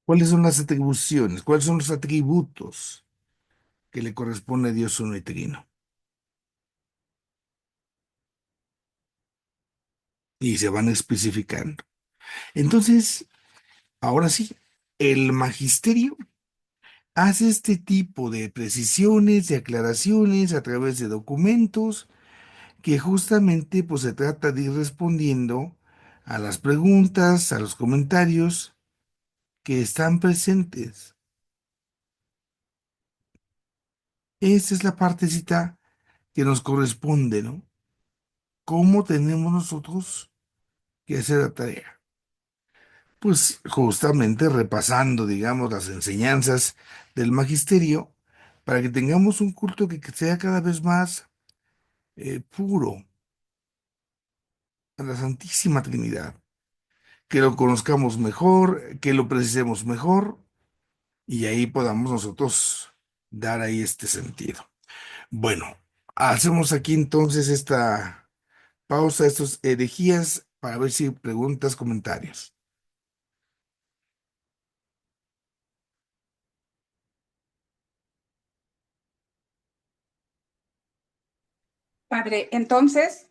¿Cuáles son las atribuciones? ¿Cuáles son los atributos que le corresponde a Dios uno y trino? Y se van especificando. Entonces, ahora sí, el magisterio hace este tipo de precisiones y aclaraciones a través de documentos que justamente pues se trata de ir respondiendo a las preguntas, a los comentarios que están presentes. Esta es la partecita que nos corresponde, ¿no? ¿Cómo tenemos nosotros que hacer la tarea? Pues justamente repasando, digamos, las enseñanzas del magisterio para que tengamos un culto que sea cada vez más puro a la Santísima Trinidad, que lo conozcamos mejor, que lo precisemos mejor y ahí podamos nosotros dar ahí este sentido. Bueno, hacemos aquí entonces esta pausa, estas herejías, para ver si preguntas, comentarios. Padre, entonces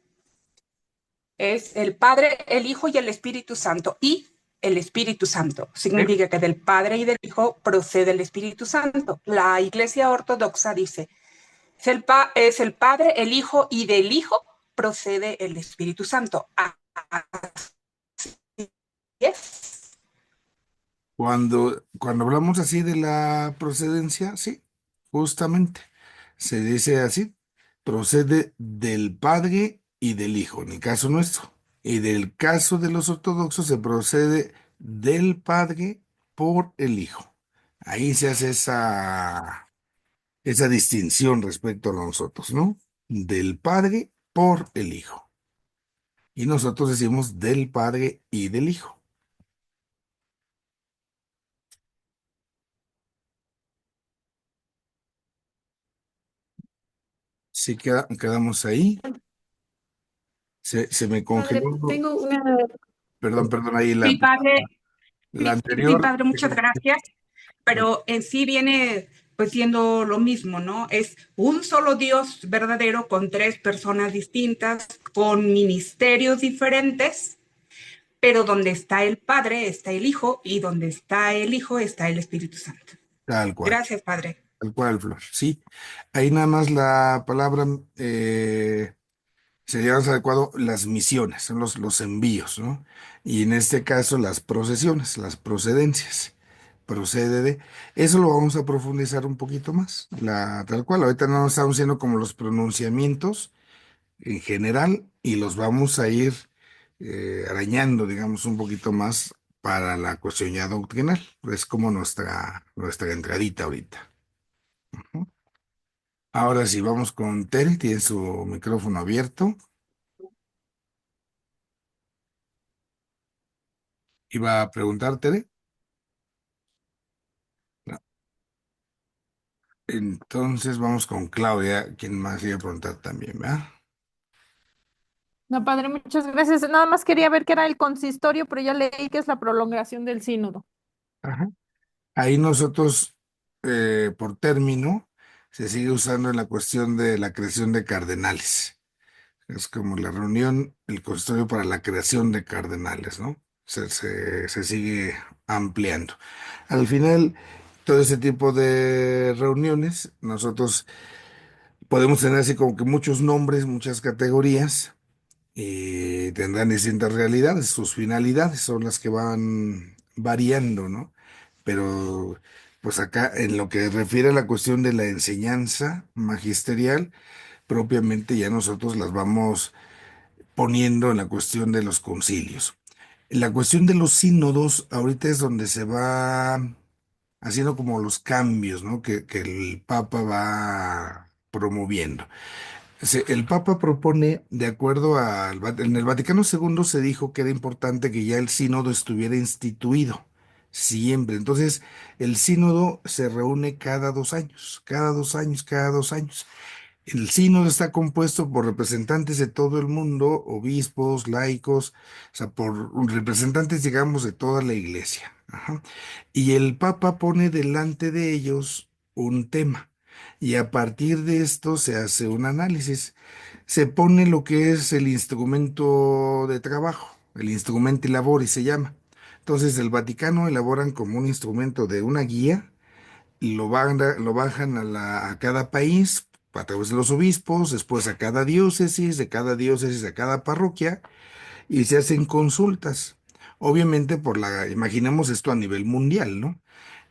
es el Padre, el Hijo y el Espíritu Santo. ¿Y? el Espíritu Santo. ¿Eh? Significa que del Padre y del Hijo procede el Espíritu Santo. La Iglesia Ortodoxa dice, es el Padre, el Hijo y del Hijo procede el Espíritu Santo. Así es. Cuando hablamos así de la procedencia, sí, justamente, se dice así, procede del Padre y del Hijo, en el caso nuestro. Y del caso de los ortodoxos se procede del Padre por el Hijo. Ahí se hace esa distinción respecto a nosotros, ¿no? Del Padre por el Hijo. Y nosotros decimos del Padre y del Hijo. Sí, quedamos ahí. Se me Padre, congeló, tengo una. perdón, ahí Sí, padre, la sí, anterior. padre, muchas gracias. Pero en sí viene pues siendo lo mismo, ¿no? Es un solo Dios verdadero con tres personas distintas, con ministerios diferentes, pero donde está el Padre está el Hijo y donde está el Hijo está el Espíritu Santo. Tal cual, Gracias, Padre. tal cual, Flor. Sí, ahí nada más la palabra sería más adecuado las misiones, son los envíos, ¿no? Y en este caso las procesiones, las procedencias. Procede de. Eso lo vamos a profundizar un poquito más, tal cual. Ahorita no estamos haciendo como los pronunciamientos en general y los vamos a ir arañando, digamos, un poquito más para la cuestión ya doctrinal. Es como nuestra entradita ahorita. Ujú. Ahora sí, vamos con Tere, tiene su micrófono abierto. Iba a preguntar, Tere. No. Entonces vamos con Claudia, quien más iba a preguntar también, ¿verdad? No, padre, muchas gracias. Nada más quería ver qué era el consistorio, pero ya leí que es la prolongación del sínodo. Ajá. Ahí nosotros, por término, se sigue usando en la cuestión de la creación de cardenales. Es como la reunión, el consistorio para la creación de cardenales, ¿no? Se sigue ampliando. Al final, todo ese tipo de reuniones, nosotros podemos tener así como que muchos nombres, muchas categorías, y tendrán distintas realidades, sus finalidades son las que van variando, ¿no? Pero, pues acá, en lo que refiere a la cuestión de la enseñanza magisterial, propiamente ya nosotros las vamos poniendo en la cuestión de los concilios. En la cuestión de los sínodos, ahorita es donde se va haciendo como los cambios, ¿no? Que el Papa va promoviendo. El Papa propone, de acuerdo en el Vaticano II se dijo que era importante que ya el sínodo estuviera instituido, siempre. Entonces, el sínodo se reúne cada 2 años, cada 2 años, cada 2 años. El sínodo está compuesto por representantes de todo el mundo, obispos, laicos, o sea, por representantes, digamos, de toda la iglesia. Ajá. Y el Papa pone delante de ellos un tema. Y a partir de esto se hace un análisis. Se pone lo que es el instrumento de trabajo, el instrumento labori se llama. Entonces, el Vaticano elaboran como un instrumento de una guía lo bajan a cada país a través de los obispos, después a cada diócesis, de cada diócesis a cada parroquia, y se hacen consultas. Obviamente imaginemos esto a nivel mundial, ¿no?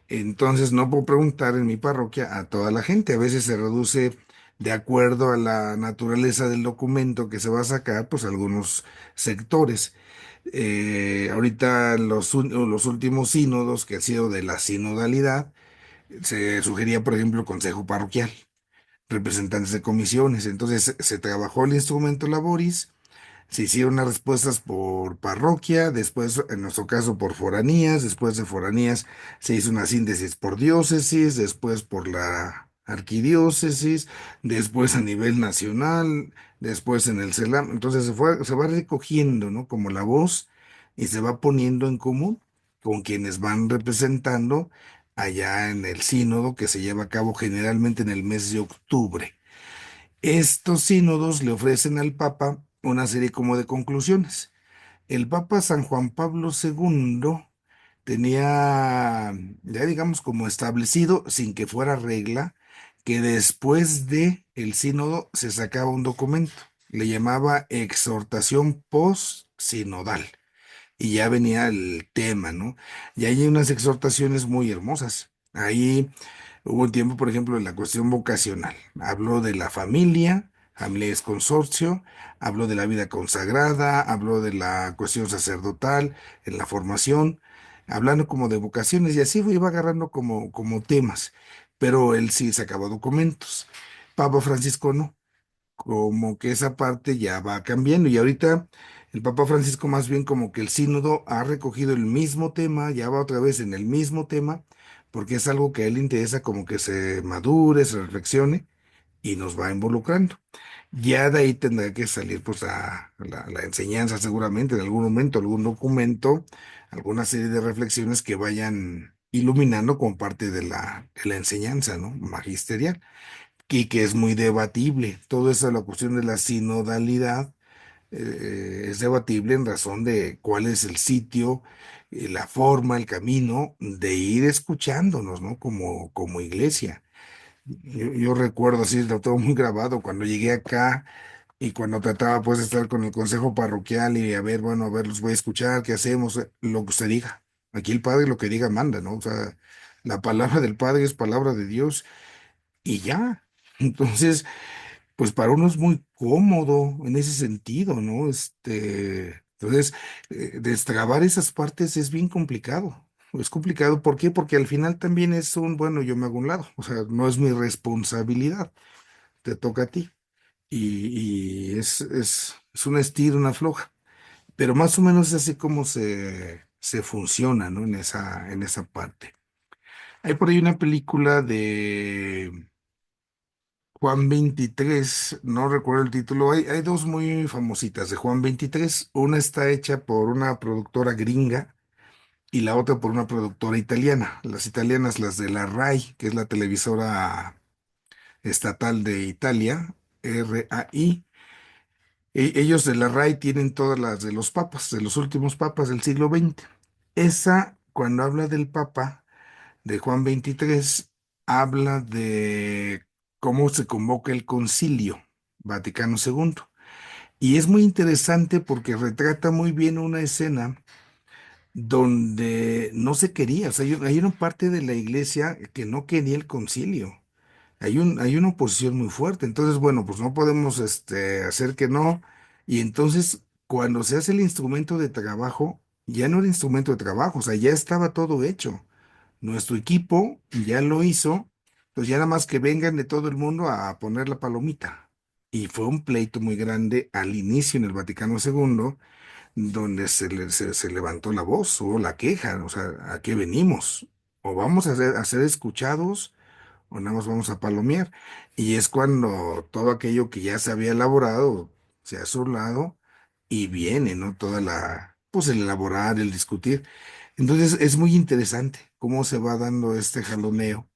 Entonces no puedo preguntar en mi parroquia a toda la gente, a veces se reduce de acuerdo a la naturaleza del documento que se va a sacar, pues algunos sectores. Ahorita los últimos sínodos que ha sido de la sinodalidad, se sugería, por ejemplo, consejo parroquial, representantes de comisiones. Entonces se trabajó el instrumento laboris, se hicieron las respuestas por parroquia, después, en nuestro caso, por foranías, después de foranías se hizo una síntesis por diócesis, después por la arquidiócesis, después a nivel nacional, después en el CELAM. Entonces se va recogiendo, ¿no? Como la voz y se va poniendo en común con quienes van representando allá en el sínodo que se lleva a cabo generalmente en el mes de octubre. Estos sínodos le ofrecen al Papa una serie como de conclusiones. el Papa San Juan Pablo II tenía, ya digamos, como establecido, sin que fuera regla, que después de el sínodo se sacaba un documento, le llamaba exhortación post-sinodal, y ya venía el tema, ¿no? Y hay unas exhortaciones muy hermosas. Ahí hubo un tiempo, por ejemplo, en la cuestión vocacional. Habló de la familia, familias consorcio, habló de la vida consagrada, habló de la cuestión sacerdotal, en la formación, hablando como de vocaciones, y así iba agarrando como temas. Pero él sí sacaba documentos. Papa Francisco no, como que esa parte ya va cambiando y ahorita el Papa Francisco más bien como que el sínodo ha recogido el mismo tema, ya va otra vez en el mismo tema, porque es algo que a él le interesa como que se madure, se reflexione y nos va involucrando. Ya de ahí tendrá que salir pues la enseñanza seguramente en algún momento, algún documento, alguna serie de reflexiones que vayan iluminando como parte de la enseñanza, ¿no? Magisterial y que es muy debatible. Todo eso, la cuestión de la sinodalidad, es debatible en razón de cuál es el sitio, la forma, el camino de ir escuchándonos, ¿no? Como iglesia. Yo recuerdo, así lo tengo muy grabado, cuando llegué acá y cuando trataba pues de estar con el consejo parroquial y a ver, bueno, a ver, los voy a escuchar, ¿qué hacemos? Lo que usted diga. Aquí el padre lo que diga manda, ¿no? O sea, la palabra del padre es palabra de Dios y ya. Entonces, pues para uno es muy cómodo en ese sentido, ¿no? Entonces, destrabar esas partes es bien complicado. Es complicado, ¿por qué? Porque al final también es bueno, yo me hago un lado, o sea, no es mi responsabilidad, te toca a ti. Y es un estilo, una floja, pero más o menos es así como se funciona, ¿no? En esa parte. Hay por ahí una película de Juan 23, no recuerdo el título, hay dos muy famositas de Juan 23, una está hecha por una productora gringa y la otra por una productora italiana. Las italianas, las de la RAI, que es la televisora estatal de Italia, RAI. Ellos de la RAI tienen todas las de los papas, de los últimos papas del siglo XX. Esa, cuando habla del papa de Juan 23 habla de cómo se convoca el Concilio Vaticano II. Y es muy interesante porque retrata muy bien una escena donde no se quería, o sea, hay una parte de la iglesia que no quería el concilio. Hay una oposición muy fuerte. Entonces, bueno, pues no podemos hacer que no. Y entonces, cuando se hace el instrumento de trabajo, ya no era instrumento de trabajo, o sea, ya estaba todo hecho. Nuestro equipo ya lo hizo, pues ya nada más que vengan de todo el mundo a poner la palomita. Y fue un pleito muy grande al inicio en el Vaticano II, donde se levantó la voz, hubo la queja, o sea, ¿a qué venimos? ¿O vamos a ser escuchados o nada más vamos a palomear? Y es cuando todo aquello que ya se había elaborado se ha lado y viene, ¿no? Pues el elaborar, el discutir. Entonces es muy interesante cómo se va dando este jaloneo,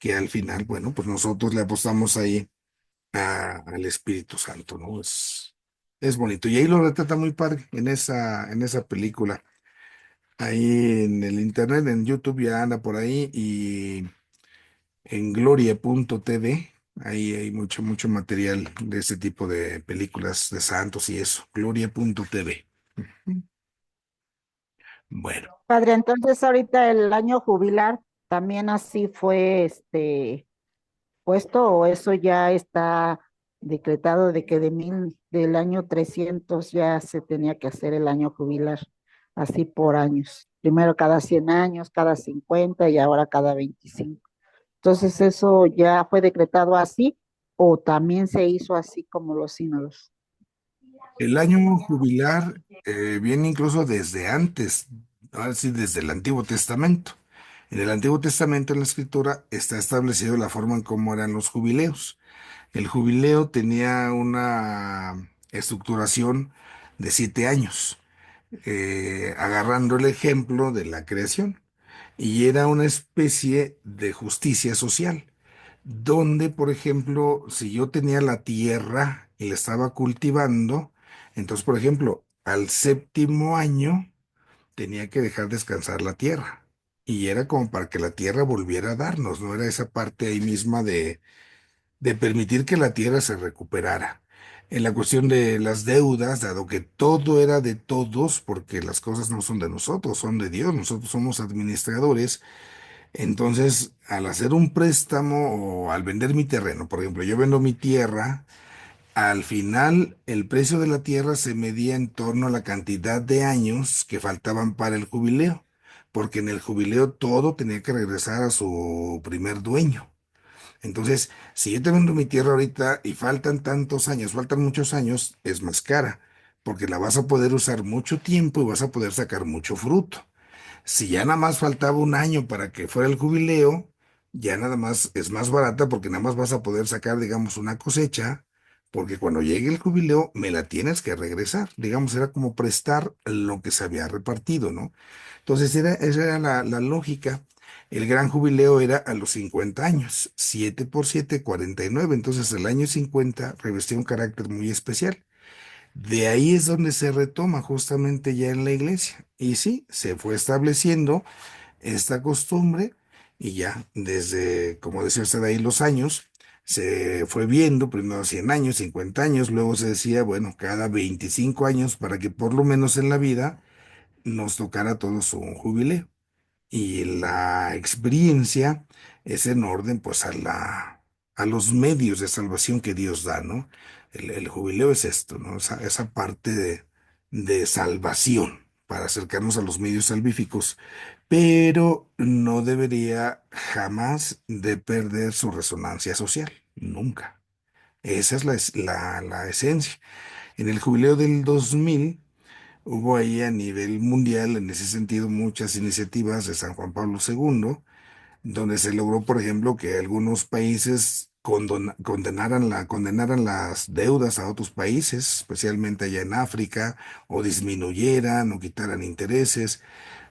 que al final, bueno, pues nosotros le apostamos ahí al Espíritu Santo, ¿no? Es bonito. Y ahí lo retrata muy padre en esa película. Ahí en el internet, en YouTube ya anda por ahí y en gloria.tv, ahí hay mucho, mucho material de ese tipo de películas de santos y eso. Gloria.tv. Bueno. Padre, entonces ahorita el año jubilar también así fue puesto o eso ya está decretado de que del año 300 ya se tenía que hacer el año jubilar, así por años. Primero cada 100 años, cada 50 y ahora cada 25. Entonces eso ya fue decretado así o también se hizo así como los sínodos. El año jubilar viene incluso desde antes, ahora sí, desde el Antiguo Testamento. En el Antiguo Testamento, en la Escritura, está establecido la forma en cómo eran los jubileos. El jubileo tenía una estructuración de 7 años, agarrando el ejemplo de la creación. Y era una especie de justicia social, donde, por ejemplo, si yo tenía la tierra y la estaba cultivando, entonces, por ejemplo, al séptimo año tenía que dejar descansar la tierra. Y era como para que la tierra volviera a darnos, ¿no? Era esa parte ahí misma de permitir que la tierra se recuperara. En la cuestión de las deudas, dado que todo era de todos, porque las cosas no son de nosotros, son de Dios, nosotros somos administradores, entonces al hacer un préstamo o al vender mi terreno, por ejemplo, yo vendo mi tierra, al final el precio de la tierra se medía en torno a la cantidad de años que faltaban para el jubileo, porque en el jubileo todo tenía que regresar a su primer dueño. Entonces, si yo te vendo mi tierra ahorita y faltan tantos años, faltan muchos años, es más cara, porque la vas a poder usar mucho tiempo y vas a poder sacar mucho fruto. Si ya nada más faltaba un año para que fuera el jubileo, ya nada más es más barata porque nada más vas a poder sacar, digamos, una cosecha, porque cuando llegue el jubileo me la tienes que regresar. Digamos, era como prestar lo que se había repartido, ¿no? Entonces, esa era la lógica. El gran jubileo era a los 50 años, 7 por 7, 49. Entonces, el año 50 revestía un carácter muy especial. De ahí es donde se retoma justamente ya en la iglesia. Y sí, se fue estableciendo esta costumbre y ya desde, como decía usted ahí, los años, se fue viendo, primero 100 años, 50 años, luego se decía, bueno, cada 25 años para que por lo menos en la vida nos tocara a todos un jubileo. Y la experiencia es en orden, pues, a los medios de salvación que Dios da, ¿no? El jubileo es esto, ¿no? Esa parte de salvación para acercarnos a los medios salvíficos, pero no debería jamás de perder su resonancia social, nunca. Esa es la esencia. En el jubileo del 2000 hubo ahí a nivel mundial, en ese sentido, muchas iniciativas de San Juan Pablo II, donde se logró, por ejemplo, que algunos países condenaran las deudas a otros países, especialmente allá en África, o disminuyeran o quitaran intereses.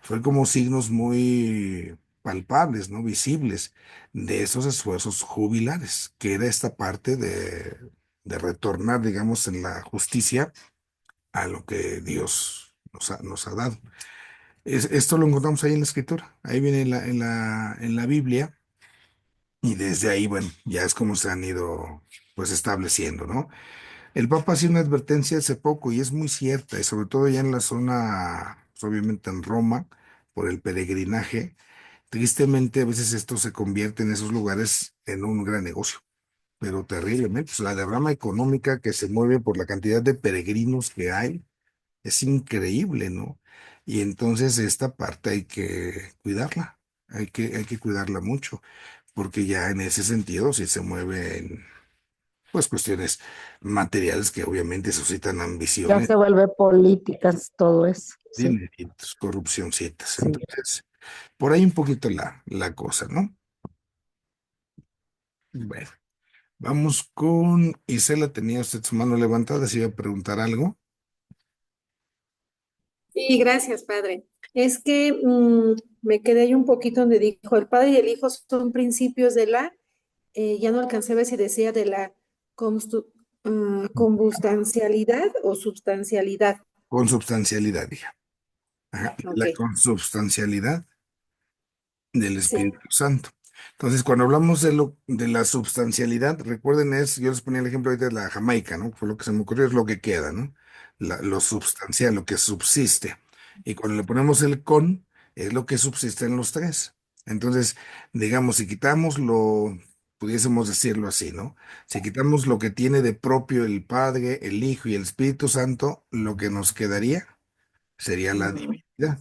Fue como signos muy palpables, ¿no? Visibles de esos esfuerzos jubilares, que era esta parte de retornar, digamos, en la justicia a lo que Dios nos ha dado. Esto lo encontramos ahí en la escritura, ahí viene en la Biblia, y desde ahí, bueno, ya es como se han ido pues estableciendo, ¿no? El Papa hacía una advertencia hace poco y es muy cierta, y sobre todo ya en la zona, pues, obviamente en Roma, por el peregrinaje. Tristemente, a veces esto se convierte en esos lugares en un gran negocio, pero terriblemente, pues la derrama económica que se mueve por la cantidad de peregrinos que hay es increíble, ¿no? Y entonces esta parte hay que cuidarla, hay que cuidarla mucho, porque ya en ese sentido si se mueven, pues, cuestiones materiales que obviamente suscitan Ya ambiciones, se vuelve políticas todo eso, sí, dineritos, corrupcioncitas. sí. Entonces, por ahí un poquito la cosa, ¿no? Bueno, vamos con Isela, tenía usted su mano levantada, si iba a preguntar algo. Sí, gracias, padre. Es que me quedé ahí un poquito donde dijo, el padre y el hijo son principios de ya no alcancé a ver si decía de la conbustancialidad o substancialidad. Consubstancialidad, hija. Ajá, Ok, la consubstancialidad del sí. Espíritu Santo. Entonces, cuando hablamos de la substancialidad, recuerden, yo les ponía el ejemplo ahorita de la Jamaica, ¿no? Fue lo que se me ocurrió, es lo que queda, ¿no? Lo substancial, lo que subsiste. Y cuando le ponemos el con, es lo que subsiste en los tres. Entonces, digamos, si quitamos pudiésemos decirlo así, ¿no? Si quitamos lo que tiene de propio el Padre, el Hijo y el Espíritu Santo, lo que nos quedaría sería la Ujú, divinidad.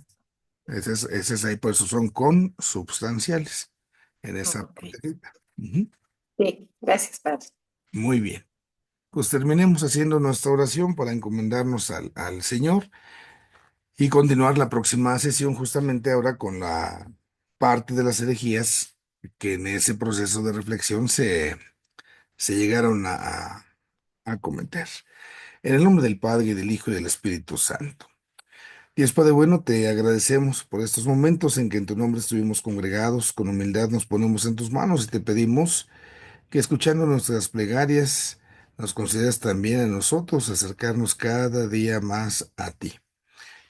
Ese es ahí, por eso son consubstanciales en esa ok. partecita. Ujú. Sí, gracias, padre. Muy bien. Pues terminemos haciendo nuestra oración para encomendarnos al Señor y continuar la próxima sesión justamente ahora con la parte de las herejías que en ese proceso de reflexión se llegaron a cometer. En el nombre del Padre y del Hijo y del Espíritu Santo. Dios Padre bueno, te agradecemos por estos momentos en que en tu nombre estuvimos congregados, con humildad nos ponemos en tus manos y te pedimos que escuchando nuestras plegarias nos concedas también a nosotros acercarnos cada día más a ti.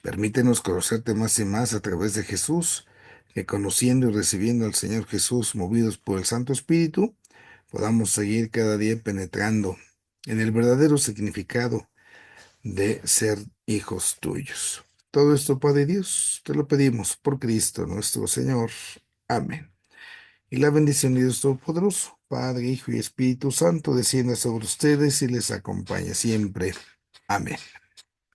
Permítenos conocerte más y más a través de Jesús, que conociendo y recibiendo al Señor Jesús, movidos por el Santo Espíritu, podamos seguir cada día penetrando en el verdadero significado de ser hijos tuyos. Todo esto, Padre Dios, te lo pedimos por Cristo nuestro Señor. Amén. Y la bendición de Dios Todopoderoso, Padre, Hijo y Espíritu Santo, descienda sobre ustedes y les acompañe siempre. Amén.